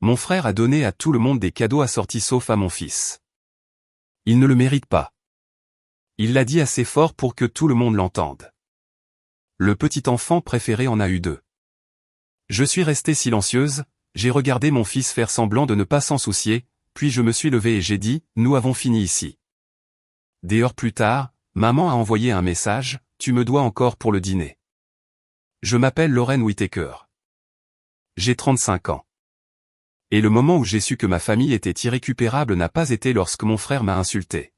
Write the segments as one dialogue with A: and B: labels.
A: Mon frère a donné à tout le monde des cadeaux assortis sauf à mon fils. Il ne le mérite pas. Il l'a dit assez fort pour que tout le monde l'entende. Le petit enfant préféré en a eu 2. Je suis restée silencieuse, j'ai regardé mon fils faire semblant de ne pas s'en soucier, puis je me suis levée et j'ai dit, nous avons fini ici. Des heures plus tard, maman a envoyé un message, tu me dois encore pour le dîner. Je m'appelle Lauren Whittaker. J'ai 35 ans. Et le moment où j'ai su que ma famille était irrécupérable n'a pas été lorsque mon frère m'a insulté.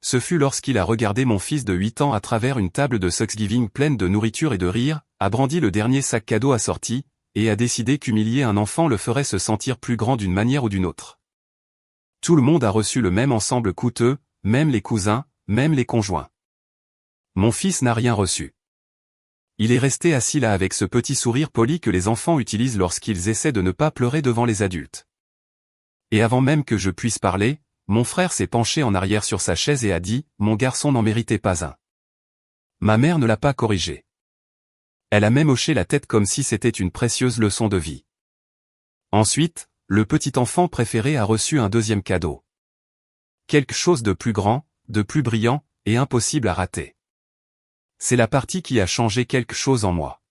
A: Ce fut lorsqu'il a regardé mon fils de 8 ans à travers une table de Thanksgiving pleine de nourriture et de rire, a brandi le dernier sac cadeau assorti, et a décidé qu'humilier un enfant le ferait se sentir plus grand d'une manière ou d'une autre. Tout le monde a reçu le même ensemble coûteux, même les cousins, même les conjoints. Mon fils n'a rien reçu. Il est resté assis là avec ce petit sourire poli que les enfants utilisent lorsqu'ils essaient de ne pas pleurer devant les adultes. Et avant même que je puisse parler, mon frère s'est penché en arrière sur sa chaise et a dit, mon garçon n'en méritait pas un. Ma mère ne l'a pas corrigé. Elle a même hoché la tête comme si c'était une précieuse leçon de vie. Ensuite, le petit enfant préféré a reçu un deuxième cadeau. Quelque chose de plus grand, de plus brillant, et impossible à rater. C'est la partie qui a changé quelque chose en moi.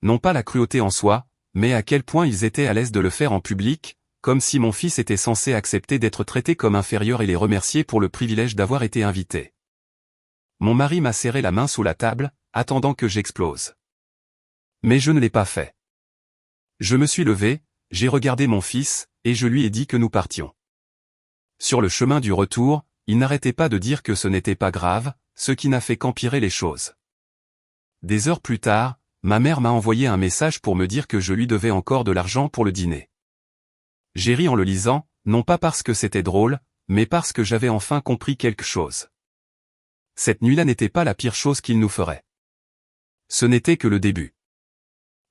A: Non pas la cruauté en soi, mais à quel point ils étaient à l'aise de le faire en public, comme si mon fils était censé accepter d'être traité comme inférieur et les remercier pour le privilège d'avoir été invité. Mon mari m'a serré la main sous la table, attendant que j'explose. Mais je ne l'ai pas fait. Je me suis levé, j'ai regardé mon fils, et je lui ai dit que nous partions. Sur le chemin du retour, il n'arrêtait pas de dire que ce n'était pas grave, ce qui n'a fait qu'empirer les choses. Des heures plus tard, ma mère m'a envoyé un message pour me dire que je lui devais encore de l'argent pour le dîner. J'ai ri en le lisant, non pas parce que c'était drôle, mais parce que j'avais enfin compris quelque chose. Cette nuit-là n'était pas la pire chose qu'il nous ferait. Ce n'était que le début.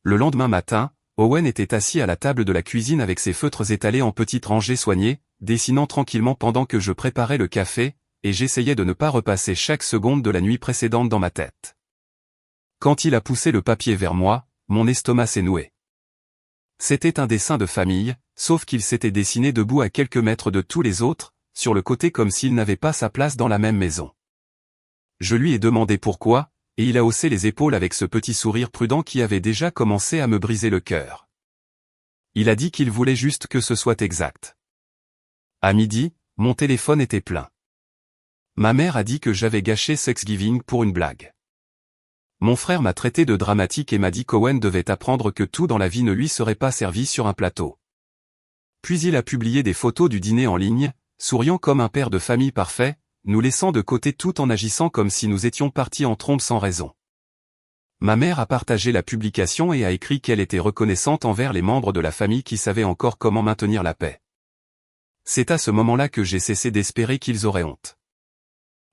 A: Le lendemain matin, Owen était assis à la table de la cuisine avec ses feutres étalés en petites rangées soignées, dessinant tranquillement pendant que je préparais le café, et j'essayais de ne pas repasser chaque seconde de la nuit précédente dans ma tête. Quand il a poussé le papier vers moi, mon estomac s'est noué. C'était un dessin de famille, sauf qu'il s'était dessiné debout à quelques mètres de tous les autres, sur le côté comme s'il n'avait pas sa place dans la même maison. Je lui ai demandé pourquoi, et il a haussé les épaules avec ce petit sourire prudent qui avait déjà commencé à me briser le cœur. Il a dit qu'il voulait juste que ce soit exact. À midi, mon téléphone était plein. Ma mère a dit que j'avais gâché Thanksgiving pour une blague. Mon frère m'a traité de dramatique et m'a dit qu'Owen devait apprendre que tout dans la vie ne lui serait pas servi sur un plateau. Puis il a publié des photos du dîner en ligne, souriant comme un père de famille parfait, nous laissant de côté tout en agissant comme si nous étions partis en trombe sans raison. Ma mère a partagé la publication et a écrit qu'elle était reconnaissante envers les membres de la famille qui savaient encore comment maintenir la paix. C'est à ce moment-là que j'ai cessé d'espérer qu'ils auraient honte.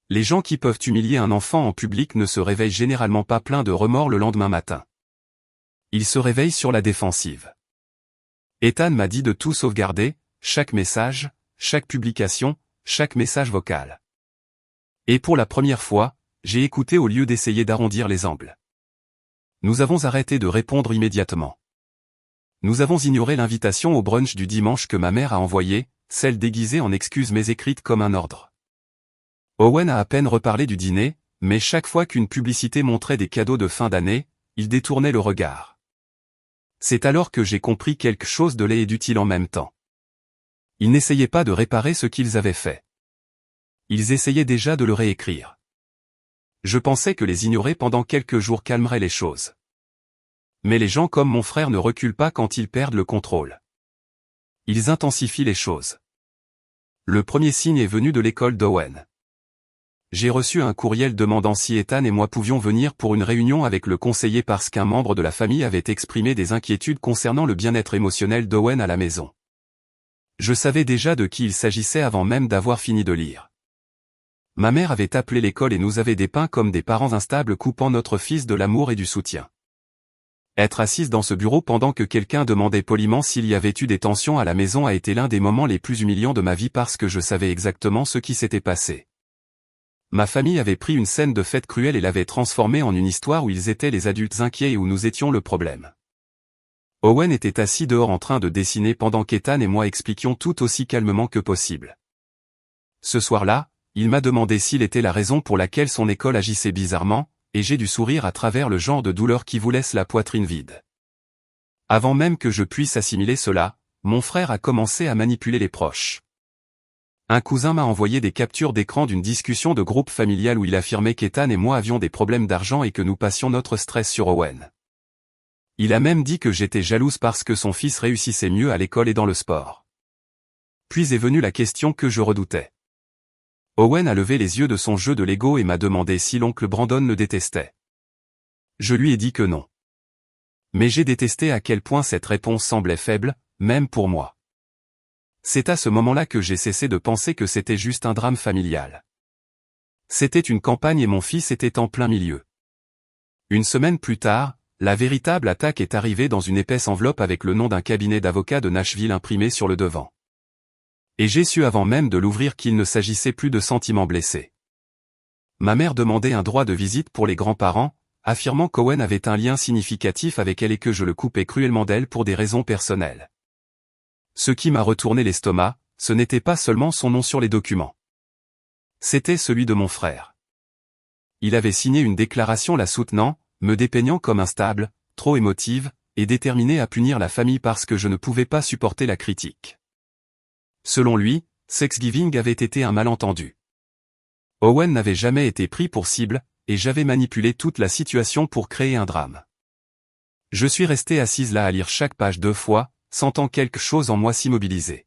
A: Les gens qui peuvent humilier un enfant en public ne se réveillent généralement pas pleins de remords le lendemain matin. Ils se réveillent sur la défensive. Ethan m'a dit de tout sauvegarder, chaque message, chaque publication, chaque message vocal. Et pour la première fois, j'ai écouté au lieu d'essayer d'arrondir les angles. Nous avons arrêté de répondre immédiatement. Nous avons ignoré l'invitation au brunch du dimanche que ma mère a envoyée, celle déguisée en excuses mais écrite comme un ordre. Owen a à peine reparlé du dîner, mais chaque fois qu'une publicité montrait des cadeaux de fin d'année, il détournait le regard. C'est alors que j'ai compris quelque chose de laid et d'utile en même temps. Ils n'essayaient pas de réparer ce qu'ils avaient fait. Ils essayaient déjà de le réécrire. Je pensais que les ignorer pendant quelques jours calmerait les choses. Mais les gens comme mon frère ne reculent pas quand ils perdent le contrôle. Ils intensifient les choses. Le premier signe est venu de l'école d'Owen. J'ai reçu un courriel demandant si Ethan et moi pouvions venir pour une réunion avec le conseiller parce qu'un membre de la famille avait exprimé des inquiétudes concernant le bien-être émotionnel d'Owen à la maison. Je savais déjà de qui il s'agissait avant même d'avoir fini de lire. Ma mère avait appelé l'école et nous avait dépeint comme des parents instables coupant notre fils de l'amour et du soutien. Être assise dans ce bureau pendant que quelqu'un demandait poliment s'il y avait eu des tensions à la maison a été l'un des moments les plus humiliants de ma vie parce que je savais exactement ce qui s'était passé. Ma famille avait pris une scène de fête cruelle et l'avait transformée en une histoire où ils étaient les adultes inquiets et où nous étions le problème. Owen était assis dehors en train de dessiner pendant qu'Ethan et moi expliquions tout aussi calmement que possible. Ce soir-là, il m'a demandé s'il était la raison pour laquelle son école agissait bizarrement, et j'ai dû sourire à travers le genre de douleur qui vous laisse la poitrine vide. Avant même que je puisse assimiler cela, mon frère a commencé à manipuler les proches. Un cousin m'a envoyé des captures d'écran d'une discussion de groupe familial où il affirmait qu'Ethan et moi avions des problèmes d'argent et que nous passions notre stress sur Owen. Il a même dit que j'étais jalouse parce que son fils réussissait mieux à l'école et dans le sport. Puis est venue la question que je redoutais. Owen a levé les yeux de son jeu de Lego et m'a demandé si l'oncle Brandon le détestait. Je lui ai dit que non. Mais j'ai détesté à quel point cette réponse semblait faible, même pour moi. C'est à ce moment-là que j'ai cessé de penser que c'était juste un drame familial. C'était une campagne et mon fils était en plein milieu. Une semaine plus tard, la véritable attaque est arrivée dans une épaisse enveloppe avec le nom d'un cabinet d'avocats de Nashville imprimé sur le devant. Et j'ai su avant même de l'ouvrir qu'il ne s'agissait plus de sentiments blessés. Ma mère demandait un droit de visite pour les grands-parents, affirmant qu'Owen avait un lien significatif avec elle et que je le coupais cruellement d'elle pour des raisons personnelles. Ce qui m'a retourné l'estomac, ce n'était pas seulement son nom sur les documents. C'était celui de mon frère. Il avait signé une déclaration la soutenant, me dépeignant comme instable, trop émotive, et déterminé à punir la famille parce que je ne pouvais pas supporter la critique. Selon lui, Thanksgiving avait été un malentendu. Owen n'avait jamais été pris pour cible, et j'avais manipulé toute la situation pour créer un drame. Je suis resté assise là à lire chaque page 2 fois, sentant quelque chose en moi s'immobiliser.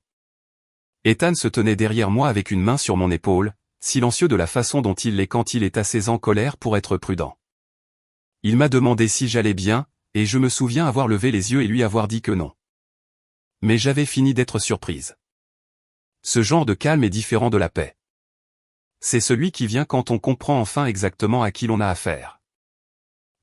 A: Ethan se tenait derrière moi avec une main sur mon épaule, silencieux de la façon dont il l'est quand il est assez en colère pour être prudent. Il m'a demandé si j'allais bien, et je me souviens avoir levé les yeux et lui avoir dit que non. Mais j'avais fini d'être surprise. Ce genre de calme est différent de la paix. C'est celui qui vient quand on comprend enfin exactement à qui l'on a affaire.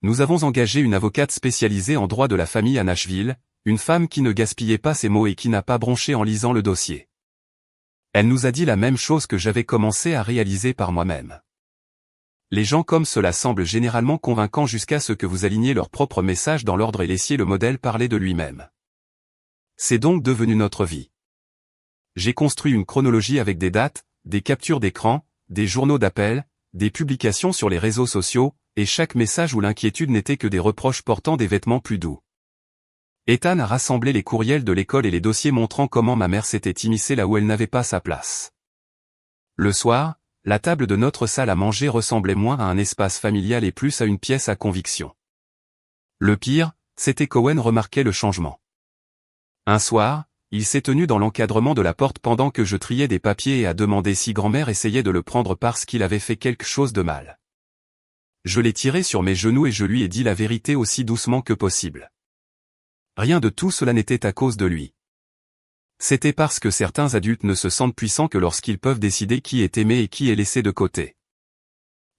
A: Nous avons engagé une avocate spécialisée en droit de la famille à Nashville, une femme qui ne gaspillait pas ses mots et qui n'a pas bronché en lisant le dossier. Elle nous a dit la même chose que j'avais commencé à réaliser par moi-même. Les gens comme cela semblent généralement convaincants jusqu'à ce que vous aligniez leur propre message dans l'ordre et laissiez le modèle parler de lui-même. C'est donc devenu notre vie. J'ai construit une chronologie avec des dates, des captures d'écran, des journaux d'appel, des publications sur les réseaux sociaux, et chaque message où l'inquiétude n'était que des reproches portant des vêtements plus doux. Ethan a rassemblé les courriels de l'école et les dossiers montrant comment ma mère s'était immiscée là où elle n'avait pas sa place. Le soir, la table de notre salle à manger ressemblait moins à un espace familial et plus à une pièce à conviction. Le pire, c'était qu'Owen remarquait le changement. Un soir, il s'est tenu dans l'encadrement de la porte pendant que je triais des papiers et a demandé si grand-mère essayait de le prendre parce qu'il avait fait quelque chose de mal. Je l'ai tiré sur mes genoux et je lui ai dit la vérité aussi doucement que possible. Rien de tout cela n'était à cause de lui. C'était parce que certains adultes ne se sentent puissants que lorsqu'ils peuvent décider qui est aimé et qui est laissé de côté.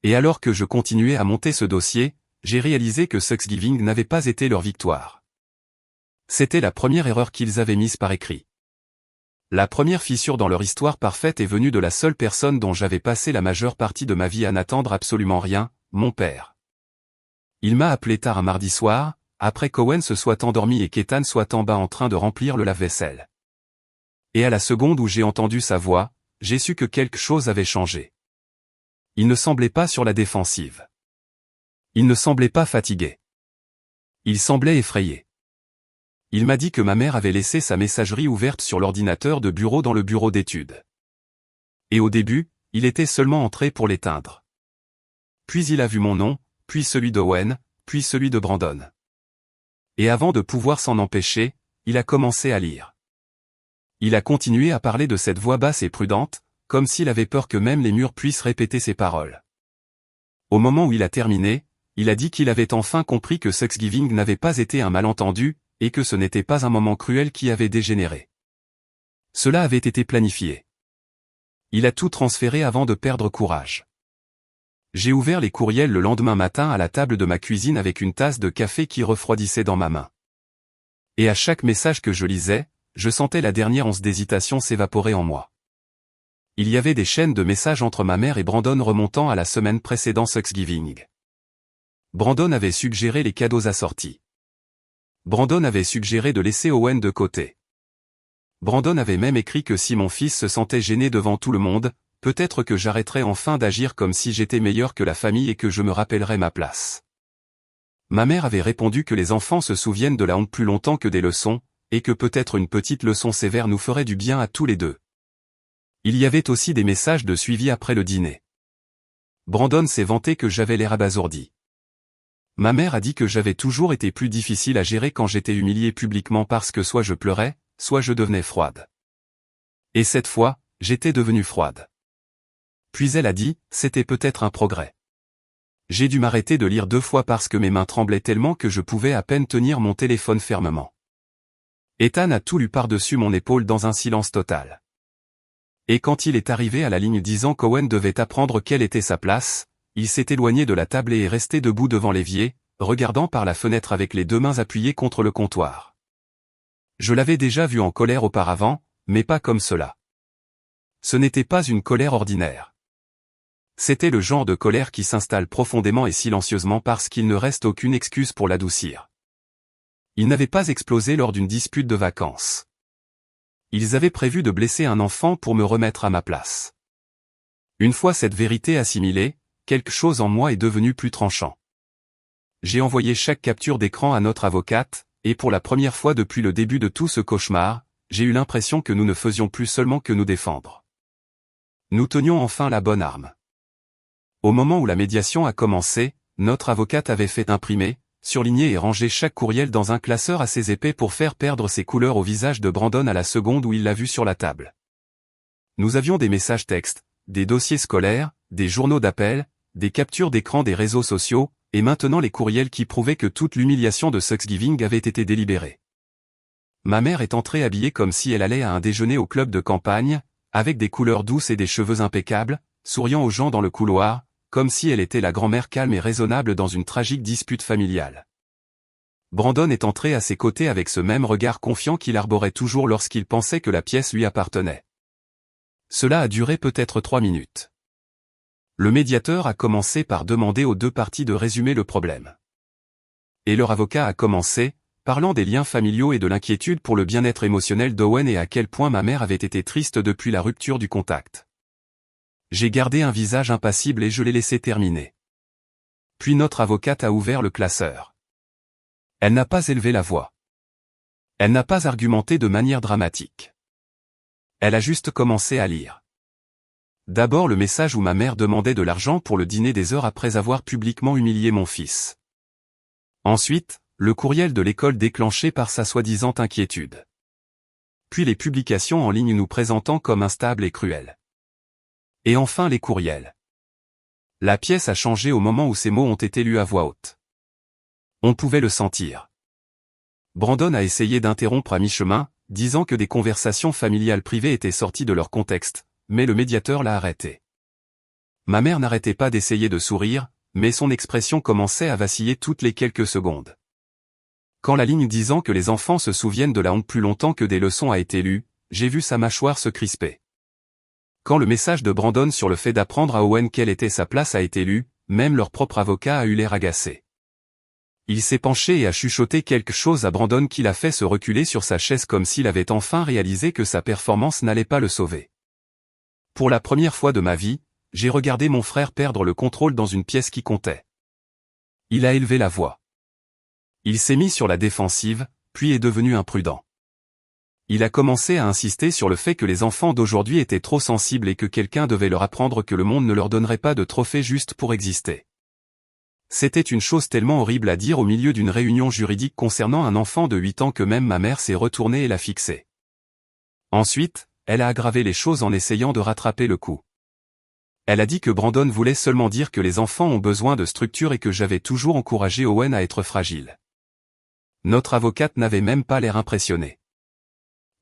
A: Et alors que je continuais à monter ce dossier, j'ai réalisé que Thanksgiving n'avait pas été leur victoire. C'était la première erreur qu'ils avaient mise par écrit. La première fissure dans leur histoire parfaite est venue de la seule personne dont j'avais passé la majeure partie de ma vie à n'attendre absolument rien, mon père. Il m'a appelé tard un mardi soir, après qu'Owen se soit endormi et qu'Ethan soit en bas en train de remplir le lave-vaisselle. Et à la seconde où j'ai entendu sa voix, j'ai su que quelque chose avait changé. Il ne semblait pas sur la défensive. Il ne semblait pas fatigué. Il semblait effrayé. Il m'a dit que ma mère avait laissé sa messagerie ouverte sur l'ordinateur de bureau dans le bureau d'études. Et au début, il était seulement entré pour l'éteindre. Puis il a vu mon nom, puis celui d'Owen, puis celui de Brandon. Et avant de pouvoir s'en empêcher, il a commencé à lire. Il a continué à parler de cette voix basse et prudente, comme s'il avait peur que même les murs puissent répéter ses paroles. Au moment où il a terminé, il a dit qu'il avait enfin compris que Thanksgiving n'avait pas été un malentendu, et que ce n'était pas un moment cruel qui avait dégénéré. Cela avait été planifié. Il a tout transféré avant de perdre courage. J'ai ouvert les courriels le lendemain matin à la table de ma cuisine avec une tasse de café qui refroidissait dans ma main. Et à chaque message que je lisais, je sentais la dernière once d'hésitation s'évaporer en moi. Il y avait des chaînes de messages entre ma mère et Brandon remontant à la semaine précédant Thanksgiving. Brandon avait suggéré les cadeaux assortis. Brandon avait suggéré de laisser Owen de côté. Brandon avait même écrit que si mon fils se sentait gêné devant tout le monde, peut-être que j'arrêterais enfin d'agir comme si j'étais meilleur que la famille et que je me rappellerais ma place. Ma mère avait répondu que les enfants se souviennent de la honte plus longtemps que des leçons, et que peut-être une petite leçon sévère nous ferait du bien à tous les deux. Il y avait aussi des messages de suivi après le dîner. Brandon s'est vanté que j'avais l'air abasourdi. Ma mère a dit que j'avais toujours été plus difficile à gérer quand j'étais humilié publiquement parce que soit je pleurais, soit je devenais froide. Et cette fois, j'étais devenue froide. Puis elle a dit, c'était peut-être un progrès. J'ai dû m'arrêter de lire 2 fois parce que mes mains tremblaient tellement que je pouvais à peine tenir mon téléphone fermement. Ethan a tout lu par-dessus mon épaule dans un silence total. Et quand il est arrivé à la ligne disant qu'Owen devait apprendre quelle était sa place, il s'est éloigné de la table et est resté debout devant l'évier, regardant par la fenêtre avec les 2 mains appuyées contre le comptoir. Je l'avais déjà vu en colère auparavant, mais pas comme cela. Ce n'était pas une colère ordinaire. C'était le genre de colère qui s'installe profondément et silencieusement parce qu'il ne reste aucune excuse pour l'adoucir. Il n'avait pas explosé lors d'une dispute de vacances. Ils avaient prévu de blesser un enfant pour me remettre à ma place. Une fois cette vérité assimilée, quelque chose en moi est devenu plus tranchant. J'ai envoyé chaque capture d'écran à notre avocate, et pour la première fois depuis le début de tout ce cauchemar, j'ai eu l'impression que nous ne faisions plus seulement que nous défendre. Nous tenions enfin la bonne arme. Au moment où la médiation a commencé, notre avocate avait fait imprimer, surligner et ranger chaque courriel dans un classeur assez épais pour faire perdre ses couleurs au visage de Brandon à la seconde où il l'a vu sur la table. Nous avions des messages textes, des dossiers scolaires, des journaux d'appel, des captures d'écran des réseaux sociaux, et maintenant les courriels qui prouvaient que toute l'humiliation de Thanksgiving avait été délibérée. Ma mère est entrée habillée comme si elle allait à un déjeuner au club de campagne, avec des couleurs douces et des cheveux impeccables, souriant aux gens dans le couloir, comme si elle était la grand-mère calme et raisonnable dans une tragique dispute familiale. Brandon est entré à ses côtés avec ce même regard confiant qu'il arborait toujours lorsqu'il pensait que la pièce lui appartenait. Cela a duré peut-être 3 minutes. Le médiateur a commencé par demander aux 2 parties de résumer le problème. Et leur avocat a commencé, parlant des liens familiaux et de l'inquiétude pour le bien-être émotionnel d'Owen et à quel point ma mère avait été triste depuis la rupture du contact. J'ai gardé un visage impassible et je l'ai laissé terminer. Puis notre avocate a ouvert le classeur. Elle n'a pas élevé la voix. Elle n'a pas argumenté de manière dramatique. Elle a juste commencé à lire. D'abord le message où ma mère demandait de l'argent pour le dîner des heures après avoir publiquement humilié mon fils. Ensuite, le courriel de l'école déclenché par sa soi-disant inquiétude. Puis les publications en ligne nous présentant comme instables et cruelles. Et enfin les courriels. La pièce a changé au moment où ces mots ont été lus à voix haute. On pouvait le sentir. Brandon a essayé d'interrompre à mi-chemin, disant que des conversations familiales privées étaient sorties de leur contexte, mais le médiateur l'a arrêté. Ma mère n'arrêtait pas d'essayer de sourire, mais son expression commençait à vaciller toutes les quelques secondes. Quand la ligne disant que les enfants se souviennent de la honte plus longtemps que des leçons a été lue, j'ai vu sa mâchoire se crisper. Quand le message de Brandon sur le fait d'apprendre à Owen quelle était sa place a été lu, même leur propre avocat a eu l'air agacé. Il s'est penché et a chuchoté quelque chose à Brandon qui l'a fait se reculer sur sa chaise comme s'il avait enfin réalisé que sa performance n'allait pas le sauver. Pour la première fois de ma vie, j'ai regardé mon frère perdre le contrôle dans une pièce qui comptait. Il a élevé la voix. Il s'est mis sur la défensive, puis est devenu imprudent. Il a commencé à insister sur le fait que les enfants d'aujourd'hui étaient trop sensibles et que quelqu'un devait leur apprendre que le monde ne leur donnerait pas de trophée juste pour exister. C'était une chose tellement horrible à dire au milieu d'une réunion juridique concernant un enfant de 8 ans que même ma mère s'est retournée et l'a fixé. Ensuite, elle a aggravé les choses en essayant de rattraper le coup. Elle a dit que Brandon voulait seulement dire que les enfants ont besoin de structure et que j'avais toujours encouragé Owen à être fragile. Notre avocate n'avait même pas l'air impressionnée.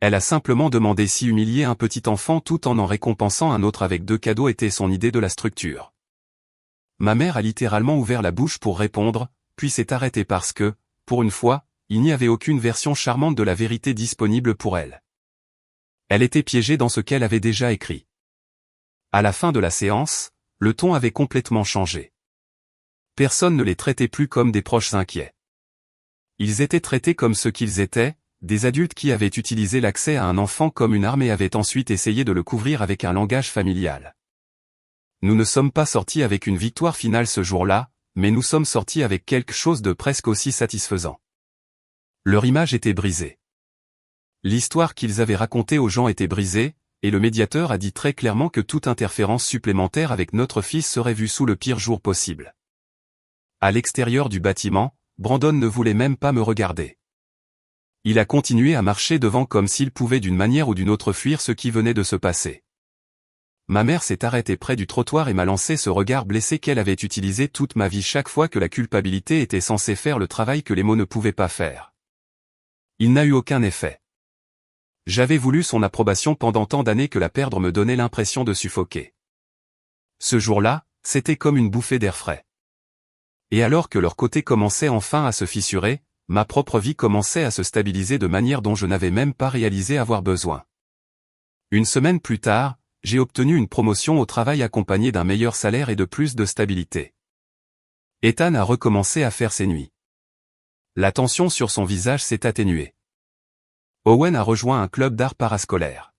A: Elle a simplement demandé si humilier un petit enfant tout en récompensant un autre avec 2 cadeaux était son idée de la structure. Ma mère a littéralement ouvert la bouche pour répondre, puis s'est arrêtée parce que, pour une fois, il n'y avait aucune version charmante de la vérité disponible pour elle. Elle était piégée dans ce qu'elle avait déjà écrit. À la fin de la séance, le ton avait complètement changé. Personne ne les traitait plus comme des proches inquiets. Ils étaient traités comme ce qu'ils étaient, des adultes qui avaient utilisé l'accès à un enfant comme une arme et avaient ensuite essayé de le couvrir avec un langage familial. Nous ne sommes pas sortis avec une victoire finale ce jour-là, mais nous sommes sortis avec quelque chose de presque aussi satisfaisant. Leur image était brisée. L'histoire qu'ils avaient racontée aux gens était brisée, et le médiateur a dit très clairement que toute interférence supplémentaire avec notre fils serait vue sous le pire jour possible. À l'extérieur du bâtiment, Brandon ne voulait même pas me regarder. Il a continué à marcher devant comme s'il pouvait d'une manière ou d'une autre fuir ce qui venait de se passer. Ma mère s'est arrêtée près du trottoir et m'a lancé ce regard blessé qu'elle avait utilisé toute ma vie chaque fois que la culpabilité était censée faire le travail que les mots ne pouvaient pas faire. Il n'a eu aucun effet. J'avais voulu son approbation pendant tant d'années que la perdre me donnait l'impression de suffoquer. Ce jour-là, c'était comme une bouffée d'air frais. Et alors que leur côté commençait enfin à se fissurer, ma propre vie commençait à se stabiliser de manière dont je n'avais même pas réalisé avoir besoin. Une semaine plus tard, j'ai obtenu une promotion au travail accompagnée d'un meilleur salaire et de plus de stabilité. Ethan a recommencé à faire ses nuits. La tension sur son visage s'est atténuée. Owen a rejoint un club d'art parascolaire.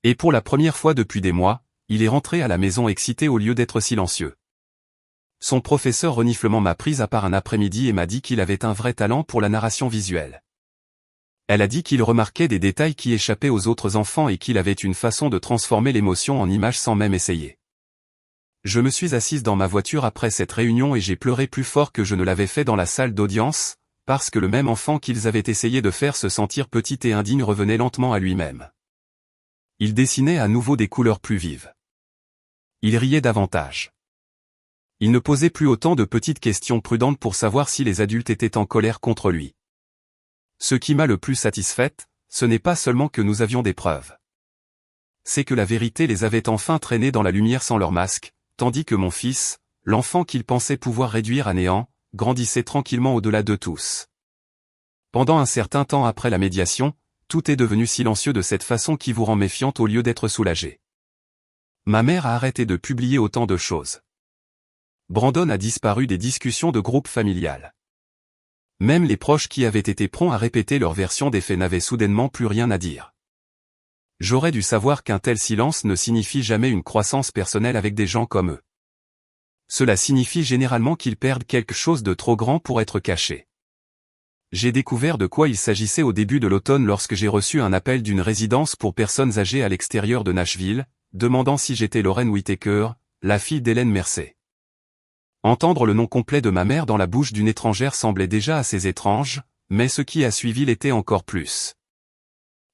A: Et pour la première fois depuis des mois, il est rentré à la maison excité au lieu d'être silencieux. Son professeur reniflement m'a prise à part un après-midi et m'a dit qu'il avait un vrai talent pour la narration visuelle. Elle a dit qu'il remarquait des détails qui échappaient aux autres enfants et qu'il avait une façon de transformer l'émotion en image sans même essayer. Je me suis assise dans ma voiture après cette réunion et j'ai pleuré plus fort que je ne l'avais fait dans la salle d'audience, parce que le même enfant qu'ils avaient essayé de faire se sentir petit et indigne revenait lentement à lui-même. Il dessinait à nouveau des couleurs plus vives. Il riait davantage. Il ne posait plus autant de petites questions prudentes pour savoir si les adultes étaient en colère contre lui. Ce qui m'a le plus satisfaite, ce n'est pas seulement que nous avions des preuves. C'est que la vérité les avait enfin traînés dans la lumière sans leur masque, tandis que mon fils, l'enfant qu'il pensait pouvoir réduire à néant, grandissait tranquillement au-delà de tous. Pendant un certain temps après la médiation, tout est devenu silencieux de cette façon qui vous rend méfiante au lieu d'être soulagée. Ma mère a arrêté de publier autant de choses. Brandon a disparu des discussions de groupe familial. Même les proches qui avaient été prompts à répéter leur version des faits n'avaient soudainement plus rien à dire. J'aurais dû savoir qu'un tel silence ne signifie jamais une croissance personnelle avec des gens comme eux. Cela signifie généralement qu'ils perdent quelque chose de trop grand pour être caché. J'ai découvert de quoi il s'agissait au début de l'automne lorsque j'ai reçu un appel d'une résidence pour personnes âgées à l'extérieur de Nashville, demandant si j'étais Lauren Whitaker, la fille d'Hélène Mercer. Entendre le nom complet de ma mère dans la bouche d'une étrangère semblait déjà assez étrange, mais ce qui a suivi l'était encore plus.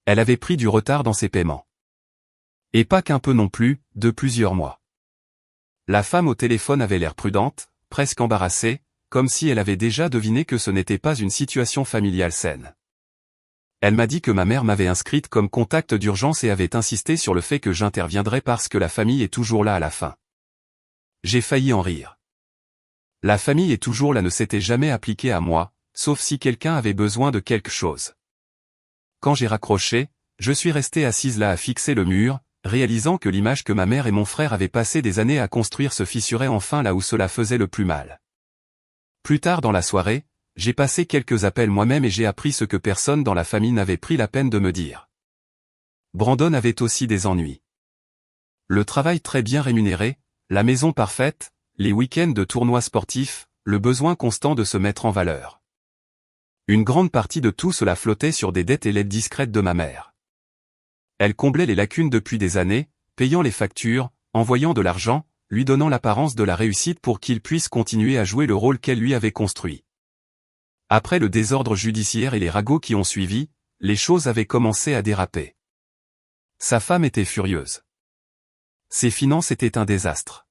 A: Elle avait pris du retard dans ses paiements. Et pas qu'un peu non plus, de plusieurs mois. La femme au téléphone avait l'air prudente, presque embarrassée, comme si elle avait déjà deviné que ce n'était pas une situation familiale saine. Elle m'a dit que ma mère m'avait inscrite comme contact d'urgence et avait insisté sur le fait que j'interviendrais parce que la famille est toujours là à la fin. J'ai failli en rire. La famille est toujours là ne s'était jamais appliquée à moi, sauf si quelqu'un avait besoin de quelque chose. Quand j'ai raccroché, je suis restée assise là à fixer le mur, réalisant que l'image que ma mère et mon frère avaient passé des années à construire se fissurait enfin là où cela faisait le plus mal. Plus tard dans la soirée, j'ai passé quelques appels moi-même et j'ai appris ce que personne dans la famille n'avait pris la peine de me dire. Brandon avait aussi des ennuis. Le travail très bien rémunéré, la maison parfaite, les week-ends de tournois sportifs, le besoin constant de se mettre en valeur. Une grande partie de tout cela flottait sur des dettes et l'aide discrète de ma mère. Elle comblait les lacunes depuis des années, payant les factures, envoyant de l'argent, lui donnant l'apparence de la réussite pour qu'il puisse continuer à jouer le rôle qu'elle lui avait construit. Après le désordre judiciaire et les ragots qui ont suivi, les choses avaient commencé à déraper. Sa femme était furieuse. Ses finances étaient un désastre.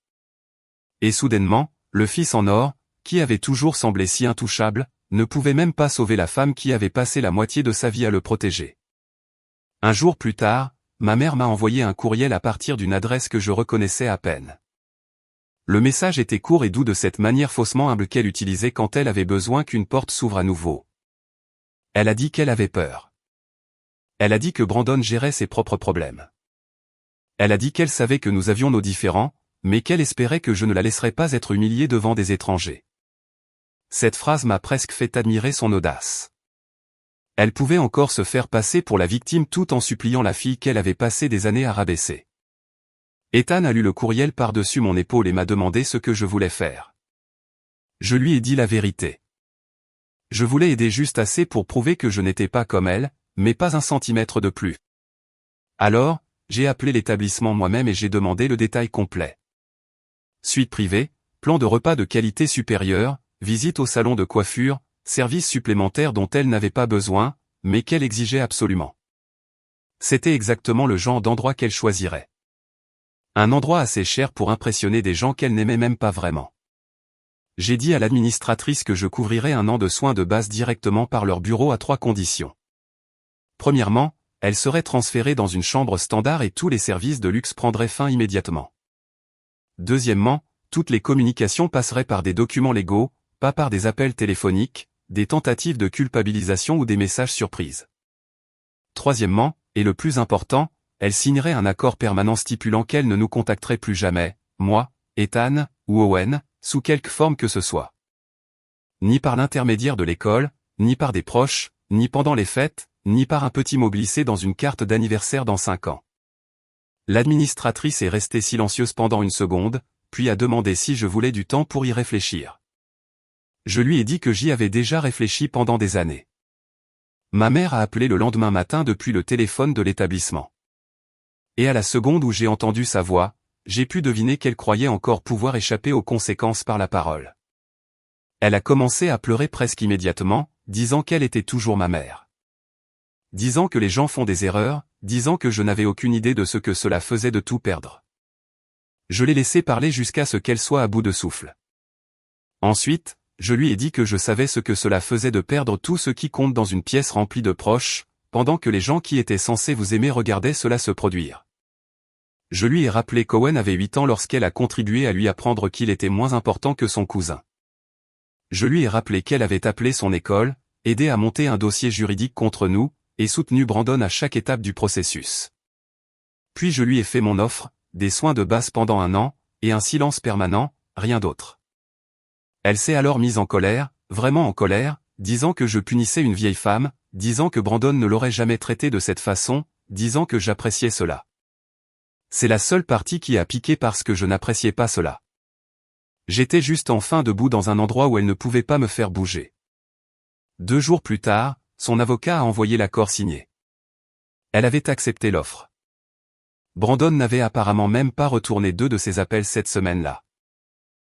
A: Et soudainement, le fils en or, qui avait toujours semblé si intouchable, ne pouvait même pas sauver la femme qui avait passé la moitié de sa vie à le protéger. Un jour plus tard, ma mère m'a envoyé un courriel à partir d'une adresse que je reconnaissais à peine. Le message était court et doux de cette manière faussement humble qu'elle utilisait quand elle avait besoin qu'une porte s'ouvre à nouveau. Elle a dit qu'elle avait peur. Elle a dit que Brandon gérait ses propres problèmes. Elle a dit qu'elle savait que nous avions nos différends, mais qu'elle espérait que je ne la laisserais pas être humiliée devant des étrangers. Cette phrase m'a presque fait admirer son audace. Elle pouvait encore se faire passer pour la victime tout en suppliant la fille qu'elle avait passé des années à rabaisser. Ethan a lu le courriel par-dessus mon épaule et m'a demandé ce que je voulais faire. Je lui ai dit la vérité. Je voulais aider juste assez pour prouver que je n'étais pas comme elle, mais pas un centimètre de plus. Alors, j'ai appelé l'établissement moi-même et j'ai demandé le détail complet. Suite privée, plan de repas de qualité supérieure, visite au salon de coiffure, services supplémentaires dont elle n'avait pas besoin, mais qu'elle exigeait absolument. C'était exactement le genre d'endroit qu'elle choisirait. Un endroit assez cher pour impressionner des gens qu'elle n'aimait même pas vraiment. J'ai dit à l'administratrice que je couvrirais 1 an de soins de base directement par leur bureau à 3 conditions. Premièrement, elle serait transférée dans une chambre standard et tous les services de luxe prendraient fin immédiatement. Deuxièmement, toutes les communications passeraient par des documents légaux, pas par des appels téléphoniques, des tentatives de culpabilisation ou des messages surprises. Troisièmement, et le plus important, elle signerait un accord permanent stipulant qu'elle ne nous contacterait plus jamais, moi, Ethan, ou Owen, sous quelque forme que ce soit. Ni par l'intermédiaire de l'école, ni par des proches, ni pendant les fêtes, ni par un petit mot glissé dans une carte d'anniversaire dans 5 ans. L'administratrice est restée silencieuse pendant une seconde, puis a demandé si je voulais du temps pour y réfléchir. Je lui ai dit que j'y avais déjà réfléchi pendant des années. Ma mère a appelé le lendemain matin depuis le téléphone de l'établissement. Et à la seconde où j'ai entendu sa voix, j'ai pu deviner qu'elle croyait encore pouvoir échapper aux conséquences par la parole. Elle a commencé à pleurer presque immédiatement, disant qu'elle était toujours ma mère. Disant que les gens font des erreurs, disant que je n'avais aucune idée de ce que cela faisait de tout perdre. Je l'ai laissée parler jusqu'à ce qu'elle soit à bout de souffle. Ensuite, je lui ai dit que je savais ce que cela faisait de perdre tout ce qui compte dans une pièce remplie de proches, pendant que les gens qui étaient censés vous aimer regardaient cela se produire. Je lui ai rappelé qu'Owen avait 8 ans lorsqu'elle a contribué à lui apprendre qu'il était moins important que son cousin. Je lui ai rappelé qu'elle avait appelé son école, aidé à monter un dossier juridique contre nous, et soutenu Brandon à chaque étape du processus. Puis je lui ai fait mon offre, des soins de base pendant 1 an, et un silence permanent, rien d'autre. Elle s'est alors mise en colère, vraiment en colère, disant que je punissais une vieille femme, disant que Brandon ne l'aurait jamais traitée de cette façon, disant que j'appréciais cela. C'est la seule partie qui a piqué parce que je n'appréciais pas cela. J'étais juste enfin debout dans un endroit où elle ne pouvait pas me faire bouger. 2 jours plus tard, son avocat a envoyé l'accord signé. Elle avait accepté l'offre. Brandon n'avait apparemment même pas retourné 2 de ses appels cette semaine-là.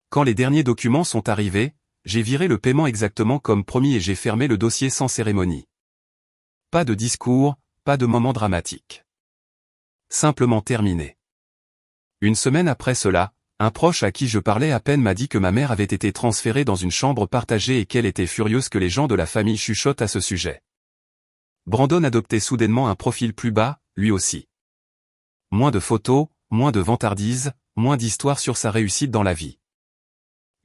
A: Quand les derniers documents sont arrivés, j'ai viré le paiement exactement comme promis et j'ai fermé le dossier sans cérémonie. Pas de discours, pas de moment dramatique. Simplement terminé. 1 semaine après cela, un proche à qui je parlais à peine m'a dit que ma mère avait été transférée dans une chambre partagée et qu'elle était furieuse que les gens de la famille chuchotent à ce sujet. Brandon adoptait soudainement un profil plus bas, lui aussi. Moins de photos, moins de vantardises, moins d'histoires sur sa réussite dans la vie.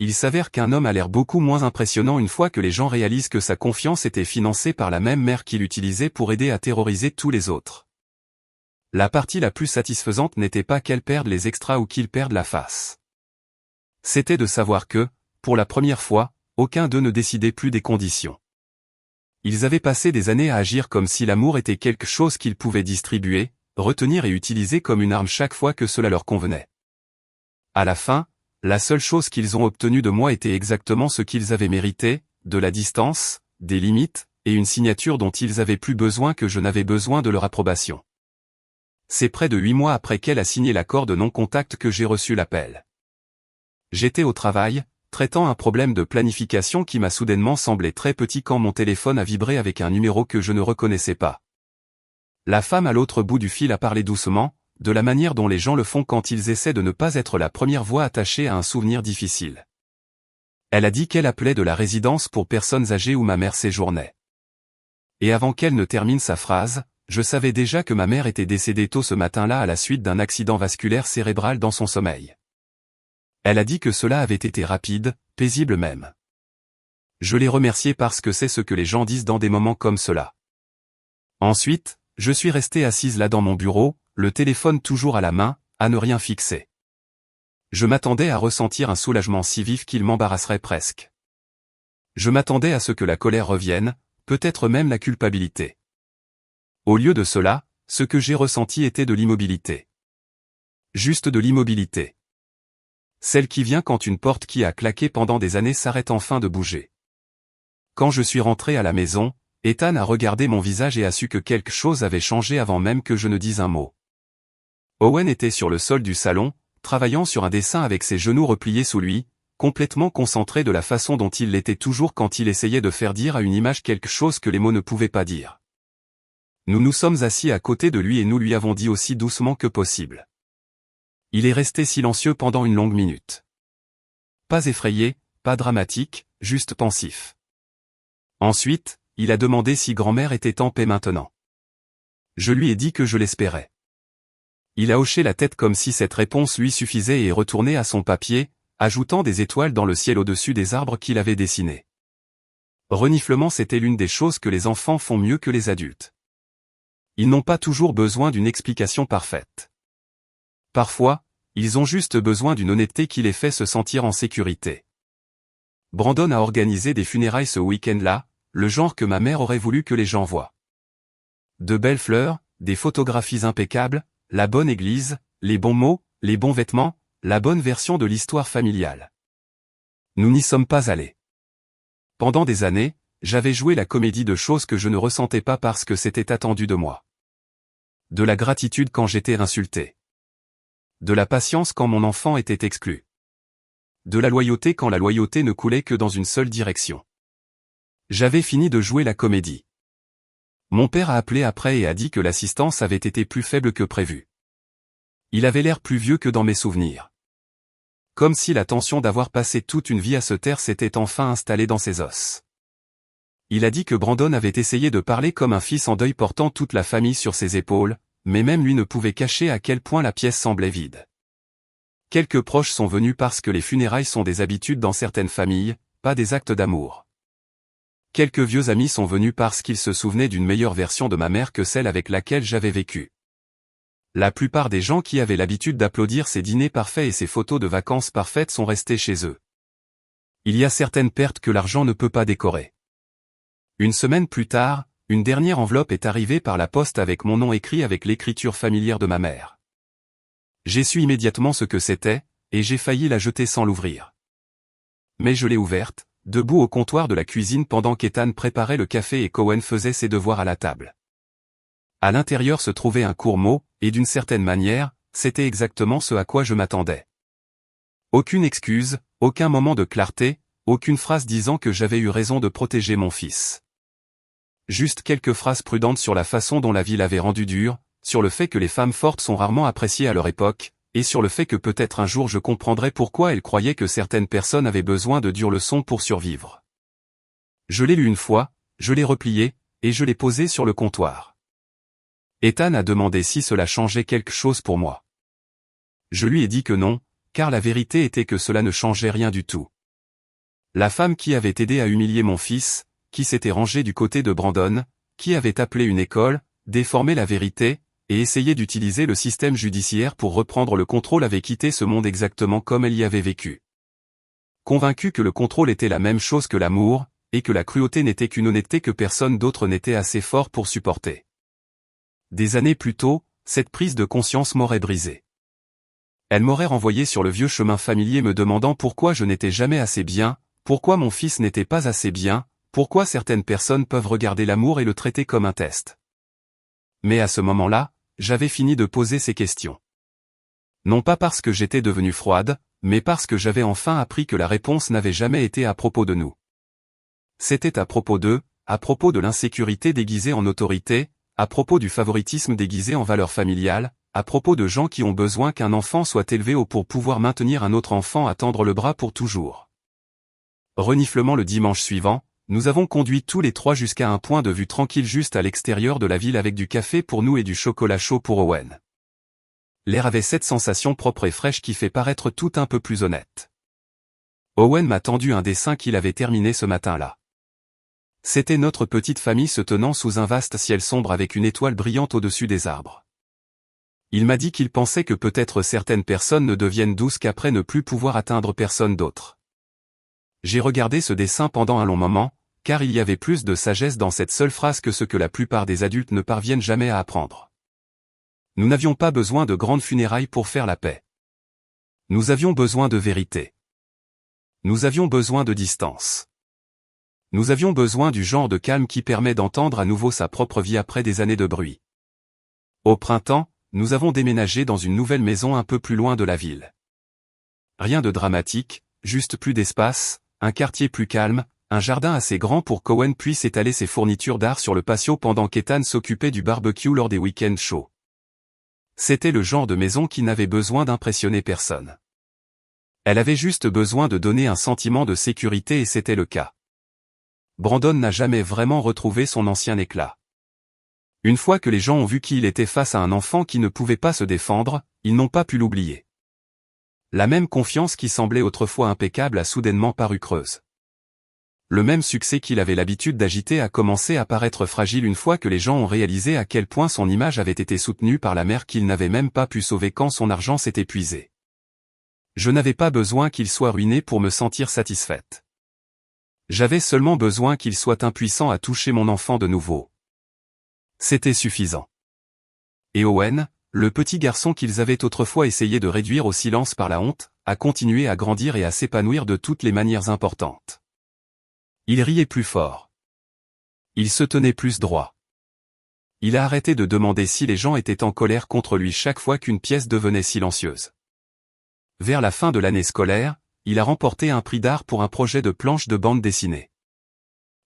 A: Il s'avère qu'un homme a l'air beaucoup moins impressionnant une fois que les gens réalisent que sa confiance était financée par la même mère qu'il utilisait pour aider à terroriser tous les autres. La partie la plus satisfaisante n'était pas qu'elle perde les extras ou qu'il perde la face. C'était de savoir que, pour la première fois, aucun d'eux ne décidait plus des conditions. Ils avaient passé des années à agir comme si l'amour était quelque chose qu'ils pouvaient distribuer, retenir et utiliser comme une arme chaque fois que cela leur convenait. À la fin, la seule chose qu'ils ont obtenue de moi était exactement ce qu'ils avaient mérité, de la distance, des limites, et une signature dont ils avaient plus besoin que je n'avais besoin de leur approbation. C'est près de 8 mois après qu'elle a signé l'accord de non-contact que j'ai reçu l'appel. J'étais au travail, traitant un problème de planification qui m'a soudainement semblé très petit quand mon téléphone a vibré avec un numéro que je ne reconnaissais pas. La femme à l'autre bout du fil a parlé doucement, de la manière dont les gens le font quand ils essaient de ne pas être la première voix attachée à un souvenir difficile. Elle a dit qu'elle appelait de la résidence pour personnes âgées où ma mère séjournait. Et avant qu'elle ne termine sa phrase, je savais déjà que ma mère était décédée tôt ce matin-là à la suite d'un accident vasculaire cérébral dans son sommeil. Elle a dit que cela avait été rapide, paisible même. Je l'ai remerciée parce que c'est ce que les gens disent dans des moments comme cela. Ensuite, je suis restée assise là dans mon bureau, le téléphone toujours à la main, à ne rien fixer. Je m'attendais à ressentir un soulagement si vif qu'il m'embarrasserait presque. Je m'attendais à ce que la colère revienne, peut-être même la culpabilité. Au lieu de cela, ce que j'ai ressenti était de l'immobilité. Juste de l'immobilité. Celle qui vient quand une porte qui a claqué pendant des années s'arrête enfin de bouger. Quand je suis rentré à la maison, Ethan a regardé mon visage et a su que quelque chose avait changé avant même que je ne dise un mot. Owen était sur le sol du salon, travaillant sur un dessin avec ses genoux repliés sous lui, complètement concentré de la façon dont il l'était toujours quand il essayait de faire dire à une image quelque chose que les mots ne pouvaient pas dire. Nous nous sommes assis à côté de lui et nous lui avons dit aussi doucement que possible. Il est resté silencieux pendant une longue minute. Pas effrayé, pas dramatique, juste pensif. Ensuite, il a demandé si grand-mère était en paix maintenant. Je lui ai dit que je l'espérais. Il a hoché la tête comme si cette réponse lui suffisait et est retourné à son papier, ajoutant des étoiles dans le ciel au-dessus des arbres qu'il avait dessinés. Reniflement, c'était l'une des choses que les enfants font mieux que les adultes. Ils n'ont pas toujours besoin d'une explication parfaite. Parfois, ils ont juste besoin d'une honnêteté qui les fait se sentir en sécurité. Brandon a organisé des funérailles ce week-end-là, le genre que ma mère aurait voulu que les gens voient. De belles fleurs, des photographies impeccables, la bonne église, les bons mots, les bons vêtements, la bonne version de l'histoire familiale. Nous n'y sommes pas allés. Pendant des années, j'avais joué la comédie de choses que je ne ressentais pas parce que c'était attendu de moi. De la gratitude quand j'étais insulté. De la patience quand mon enfant était exclu. De la loyauté quand la loyauté ne coulait que dans une seule direction. J'avais fini de jouer la comédie. Mon père a appelé après et a dit que l'assistance avait été plus faible que prévu. Il avait l'air plus vieux que dans mes souvenirs. Comme si la tension d'avoir passé toute une vie à se taire s'était enfin installée dans ses os. Il a dit que Brandon avait essayé de parler comme un fils en deuil portant toute la famille sur ses épaules, mais même lui ne pouvait cacher à quel point la pièce semblait vide. Quelques proches sont venus parce que les funérailles sont des habitudes dans certaines familles, pas des actes d'amour. Quelques vieux amis sont venus parce qu'ils se souvenaient d'une meilleure version de ma mère que celle avec laquelle j'avais vécu. La plupart des gens qui avaient l'habitude d'applaudir ces dîners parfaits et ces photos de vacances parfaites sont restés chez eux. Il y a certaines pertes que l'argent ne peut pas décorer. Une semaine plus tard, une dernière enveloppe est arrivée par la poste avec mon nom écrit avec l'écriture familière de ma mère. J'ai su immédiatement ce que c'était, et j'ai failli la jeter sans l'ouvrir. Mais je l'ai ouverte, debout au comptoir de la cuisine pendant qu'Ethan préparait le café et qu'Owen faisait ses devoirs à la table. À l'intérieur se trouvait un court mot, et d'une certaine manière, c'était exactement ce à quoi je m'attendais. Aucune excuse, aucun moment de clarté, aucune phrase disant que j'avais eu raison de protéger mon fils. Juste quelques phrases prudentes sur la façon dont la vie l'avait rendu dure, sur le fait que les femmes fortes sont rarement appréciées à leur époque, et sur le fait que peut-être un jour je comprendrais pourquoi elle croyait que certaines personnes avaient besoin de dures leçons pour survivre. Je l'ai lu une fois, je l'ai replié, et je l'ai posé sur le comptoir. Ethan a demandé si cela changeait quelque chose pour moi. Je lui ai dit que non, car la vérité était que cela ne changeait rien du tout. La femme qui avait aidé à humilier mon fils, qui s'était rangée du côté de Brandon, qui avait appelé une école, déformé la vérité, et essayé d'utiliser le système judiciaire pour reprendre le contrôle avait quitté ce monde exactement comme elle y avait vécu. Convaincue que le contrôle était la même chose que l'amour, et que la cruauté n'était qu'une honnêteté que personne d'autre n'était assez fort pour supporter. Des années plus tôt, cette prise de conscience m'aurait brisé. Elle m'aurait renvoyé sur le vieux chemin familier me demandant pourquoi je n'étais jamais assez bien, pourquoi mon fils n'était pas assez bien, pourquoi certaines personnes peuvent regarder l'amour et le traiter comme un test. Mais à ce moment-là, j'avais fini de poser ces questions. Non pas parce que j'étais devenue froide, mais parce que j'avais enfin appris que la réponse n'avait jamais été à propos de nous. C'était à propos d'eux, à propos de l'insécurité déguisée en autorité, à propos du favoritisme déguisé en valeur familiale, à propos de gens qui ont besoin qu'un enfant soit élevé haut pour pouvoir maintenir un autre enfant à tendre le bras pour toujours. Reniflement le dimanche suivant, nous avons conduit tous les trois jusqu'à un point de vue tranquille juste à l'extérieur de la ville avec du café pour nous et du chocolat chaud pour Owen. L'air avait cette sensation propre et fraîche qui fait paraître tout un peu plus honnête. Owen m'a tendu un dessin qu'il avait terminé ce matin-là. C'était notre petite famille se tenant sous un vaste ciel sombre avec une étoile brillante au-dessus des arbres. Il m'a dit qu'il pensait que peut-être certaines personnes ne deviennent douces qu'après ne plus pouvoir atteindre personne d'autre. J'ai regardé ce dessin pendant un long moment, car il y avait plus de sagesse dans cette seule phrase que ce que la plupart des adultes ne parviennent jamais à apprendre. Nous n'avions pas besoin de grandes funérailles pour faire la paix. Nous avions besoin de vérité. Nous avions besoin de distance. Nous avions besoin du genre de calme qui permet d'entendre à nouveau sa propre vie après des années de bruit. Au printemps, nous avons déménagé dans une nouvelle maison un peu plus loin de la ville. Rien de dramatique, juste plus d'espace, un quartier plus calme, un jardin assez grand pour qu'Owen puisse étaler ses fournitures d'art sur le patio pendant qu'Ethan s'occupait du barbecue lors des week-ends chauds. C'était le genre de maison qui n'avait besoin d'impressionner personne. Elle avait juste besoin de donner un sentiment de sécurité et c'était le cas. Brandon n'a jamais vraiment retrouvé son ancien éclat. Une fois que les gens ont vu qu'il était face à un enfant qui ne pouvait pas se défendre, ils n'ont pas pu l'oublier. La même confiance qui semblait autrefois impeccable a soudainement paru creuse. Le même succès qu'il avait l'habitude d'agiter a commencé à paraître fragile une fois que les gens ont réalisé à quel point son image avait été soutenue par la mère qu'il n'avait même pas pu sauver quand son argent s'est épuisé. Je n'avais pas besoin qu'il soit ruiné pour me sentir satisfaite. J'avais seulement besoin qu'il soit impuissant à toucher mon enfant de nouveau. C'était suffisant. Et Owen, le petit garçon qu'ils avaient autrefois essayé de réduire au silence par la honte, a continué à grandir et à s'épanouir de toutes les manières importantes. Il riait plus fort. Il se tenait plus droit. Il a arrêté de demander si les gens étaient en colère contre lui chaque fois qu'une pièce devenait silencieuse. Vers la fin de l'année scolaire, il a remporté un prix d'art pour un projet de planche de bande dessinée.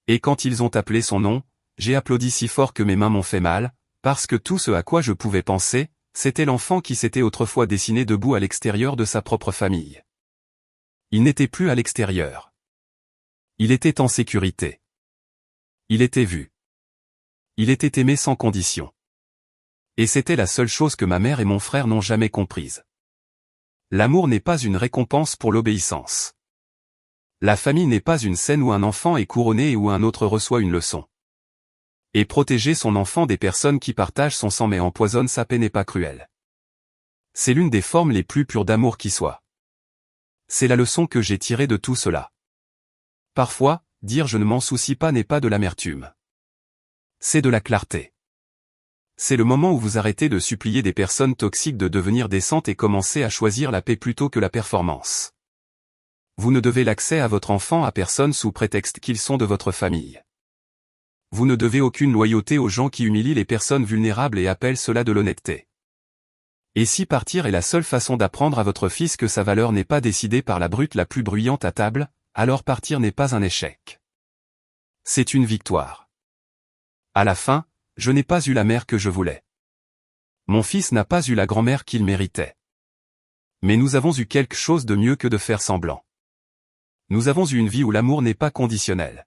A: Et quand ils ont appelé son nom, j'ai applaudi si fort que mes mains m'ont fait mal, parce que tout ce à quoi je pouvais penser, c'était l'enfant qui s'était autrefois dessiné debout à l'extérieur de sa propre famille. Il n'était plus à l'extérieur. Il était en sécurité. Il était vu. Il était aimé sans condition. Et c'était la seule chose que ma mère et mon frère n'ont jamais comprise. L'amour n'est pas une récompense pour l'obéissance. La famille n'est pas une scène où un enfant est couronné et où un autre reçoit une leçon. Et protéger son enfant des personnes qui partagent son sang mais empoisonnent sa paix n'est pas cruel. C'est l'une des formes les plus pures d'amour qui soit. C'est la leçon que j'ai tirée de tout cela. Parfois, dire je ne m'en soucie pas n'est pas de l'amertume. C'est de la clarté. C'est le moment où vous arrêtez de supplier des personnes toxiques de devenir décentes et commencez à choisir la paix plutôt que la performance. Vous ne devez l'accès à votre enfant à personne sous prétexte qu'ils sont de votre famille. Vous ne devez aucune loyauté aux gens qui humilient les personnes vulnérables et appellent cela de l'honnêteté. Et si partir est la seule façon d'apprendre à votre fils que sa valeur n'est pas décidée par la brute la plus bruyante à table, alors partir n'est pas un échec. C'est une victoire. À la fin, je n'ai pas eu la mère que je voulais. Mon fils n'a pas eu la grand-mère qu'il méritait. Mais nous avons eu quelque chose de mieux que de faire semblant. Nous avons eu une vie où l'amour n'est pas conditionnel.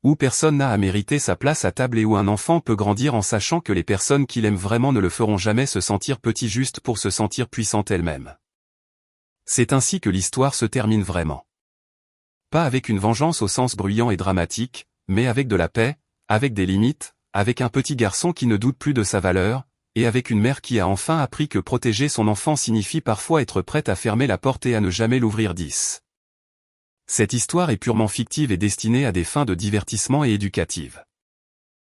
A: Où personne n'a à mériter sa place à table et où un enfant peut grandir en sachant que les personnes qu'il aime vraiment ne le feront jamais se sentir petit juste pour se sentir puissante elle-même. C'est ainsi que l'histoire se termine vraiment. Pas avec une vengeance au sens bruyant et dramatique, mais avec de la paix, avec des limites, avec un petit garçon qui ne doute plus de sa valeur, et avec une mère qui a enfin appris que protéger son enfant signifie parfois être prête à fermer la porte et à ne jamais l'ouvrir 10. Cette histoire est purement fictive et destinée à des fins de divertissement et éducatives.